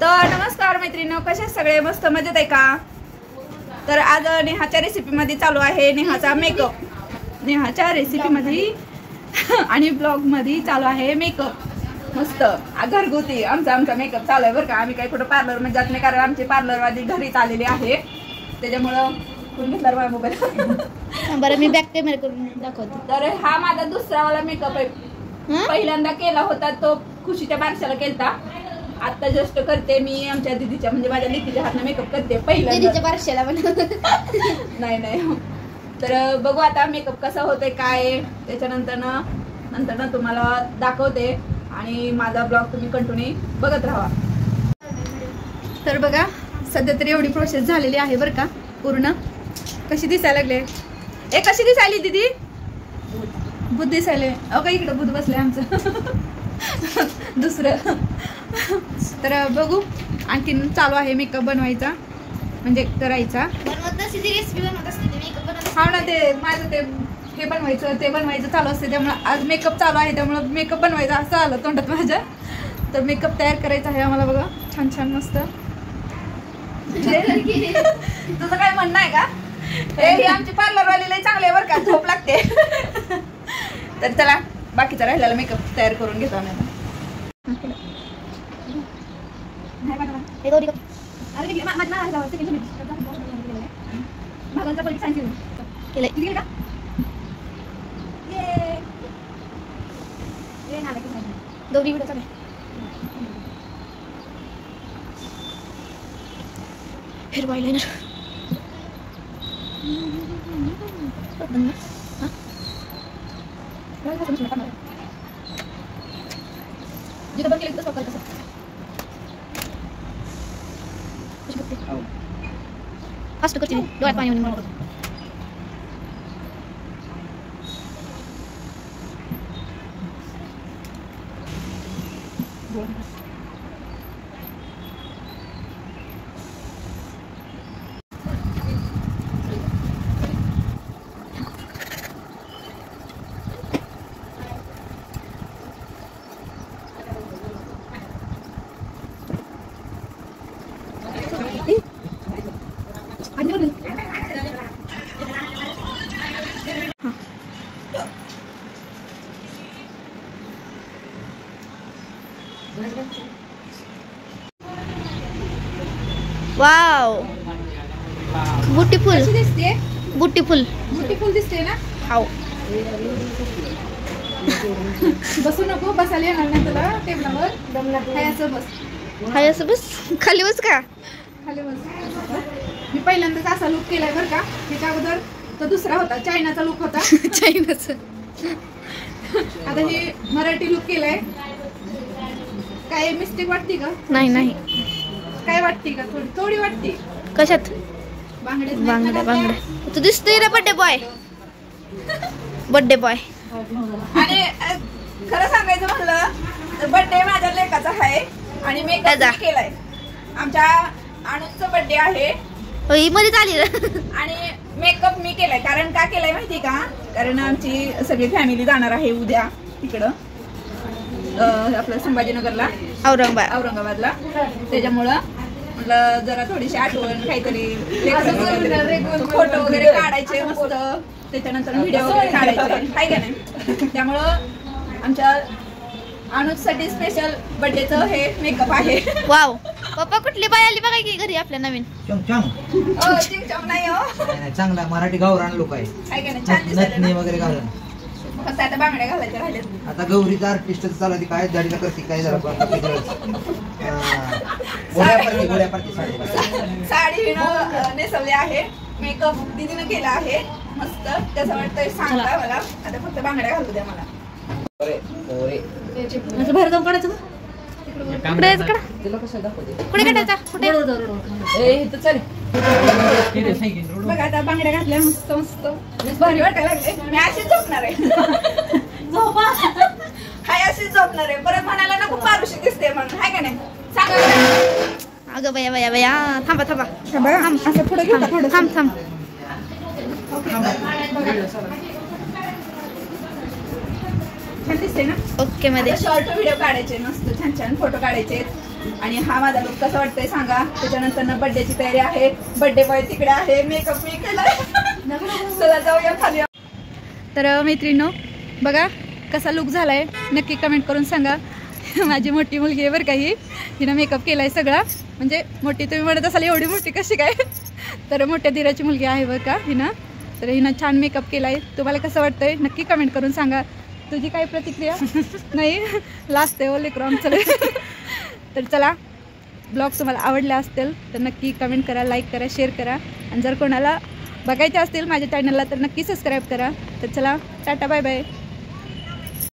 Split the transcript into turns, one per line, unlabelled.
तर नमस्कार मैत्रिणींनो, कशा सगळे मस्त मजेत आहे का? तर आज नेहाच्या रेसिपी मध्ये चालू आहे नेहाचा मेकअप. नेहाच्या रेसिपी मध्ये आणि ब्लॉग मध्ये चालू आहे मेकअप. मस्त घरगुती आमचा मेकअप चालू आहे बरं का. आम्ही काही कुठं पार्लर मध्ये जात नाही, कारण आमचे पार्लरवाली घरीच आलेले आहे. त्याच्यामुळं कोण घेतला माझा मोबाईल?
बरं मी बॅक कॅमेरा करून दाखवते.
तर हा माझा दुसरावाला मेकअप आहे. पहिल्यांदा केला होता तो खुशीच्या बारशाला केलता. आता जस्ट करते मी आमच्या दीदीच्या, म्हणजे माझ्या लेकीच्या हातनं मेकअप करते पहिल्यांदा.
दीदीच्या बारशाला पण
नाही. तर बघू आता मेकअप कसा होतोय काय, त्याच्यानंतर तुम्हाला दाखवते. आणि माझा ब्लॉग तुम्ही कंटिन्यू बघत राहा. तर बघा सध्या तरी एवढी प्रोसेस झालेली आहे बरं का पूर्ण. कशी दिसायला लागले? कशी दिसायली दीदी? बुद्ध दिसायले. का इकडं बुद्ध बसले आमचं दुसरं. तर बघू आणखीन चालू आहे मेकअप बनवायचा, म्हणजे करायचा. हा ना, ते माझं ते हे बनवायचं ते बनवायचं चालू असते. त्यामुळे आज मेकअप चालू आहे, त्यामुळे मेकअप बनवायचा असं आलं तोंडात माझ्या. तर मेकअप तयार करायचा आहे आम्हाला बघा, छान छान मस्त. तुझं काय म्हणणं आहे का? हे आमची पार्लरवाली लई चांगले बरं का, झोप लागते. तर चला बाकीचा राहिलेला मेकअप तयार करून घेतो आम्ही.
दोरी व्हिडिओ चालू हेअर आयलाइनर.
जिथं बघ केलं तसं
फास्ट करते डोळ्यात पाणी येऊन मला. वाव, ब्युटीफुल
दिसते.
ब्युटीफुल
दिसते ना.
हाव
बसू नको, बसायला येणार नाही तुला टेबलावर. हाय असं बस.
खाली बस का?
खाली बस. मी पहिल्यांदाच असा लुक केलाय बरं का. त्याच्या अगोदर तो दुसरा होता, चायनाचा लुक होता.
चायनाचा.
आता हे मराठी लुक केलाय. काय मिस्टेक वाटते का?
नाही.
काय वाटते का? थोडी वाटते.
कशात?
बांगड्या.
तू दिसतोय रे बर्थडे बॉय.
आणि खरं सांगायचं म्हणलं तर बर्थडे माझ्या लेकाचा आहे आणि मेकअप केलाय. आमच्या अनुजचा बर्थडे आहे
मध्ये आली
आणि मेकअप मी केलाय. कारण का केलाय माहिती का? कारण आमची सगळी फॅमिली जाणार आहे उद्या तिकडं आपलं संभाजीनगरला, औरंगाबादला. त्याच्यामुळं म्हटलं जरा थोडीशी आठवण काहीतरी फोटो वगैरे काढायचे मस्त, त्याच्यानंतर व्हिडिओ वगैरे काढायचे आहे का नाही. त्यामुळं आमच्या अनुजसाठी स्पेशल बर्थडेचं हे मेकअप आहे.
वाव, पप्पा कुठली बाई आली बघा की घरी आपल्या नवीन.
चिंगचम नाही हो,
चांगला मराठी गावरान लोक आहे
का नाही. छान दिसत
वगैरे घालून.
फक्त आता बांगड्या घालायच्या राहिल्यात.
आता गौरीचा आर्टिस्ट चालू आहे, काय दाढीला करते काय जरा
साडी नेसवली आहे. मेकअप दीदीनं केला आहे मस्त. त्याचं वाटतं सांगा मला. आता फक्त बांगड्या घालू द्या मला.
बाहेर जाऊन काढायचं का? कुठे काढायचा?
बघा आता बांगड्या घातल्या मस्त भारी वाटायला लागले. मी अशीच झोपणार आहे. हाय अशीच झोपणार आहे. परत म्हणायला नको पारुशी दिसते म्हणून, हाय का नाही सांगा.
अगं बया थांबा
असं पुढे घेऊ.
थांब.
छान दिसते ना.
ओके मध्ये
शॉर्ट व्हिडिओ काढायचे मस्त, छान फोटो काढायचे. आणि हा माझा लुक कसा वाटतंय सांगा. त्याच्यानंतर बर्थडेची तयारी आहे. बर्थडे बॉय तिकडे आहे. मेकअप मी केलाय. चला जाऊया खाली. तर मैत्रिणींनो बघा कसा लुक झालाय नक्की कमेंट करून सांगा. माझी मोठी मुलगी आहे बरं का ही. हिनं मेकअप केलाय सगळा. म्हणजे मोठी तुम्ही म्हणत असाल एवढी मोठी कशी काय, तर मोठ्या दिराची मुलगी आहे बरं का हिनं. तर हिनं छान मेकअप केलाय. तुम्हाला कसं वाटतंय नक्की कमेंट करून सांगा. तुझी काय प्रतिक्रिया? नाही लाजते ओ लेकरू आमचं. तर चला ब्लॉग तुम्हाला आवडले असतील तर नक्की कमेंट करा, लाईक करा, शेअर करा. आणि जर कोणाला बघायचे असतील माझ्या चॅनलला तर नक्की सबस्क्राईब करा. तर चला टाटा बाय बाय.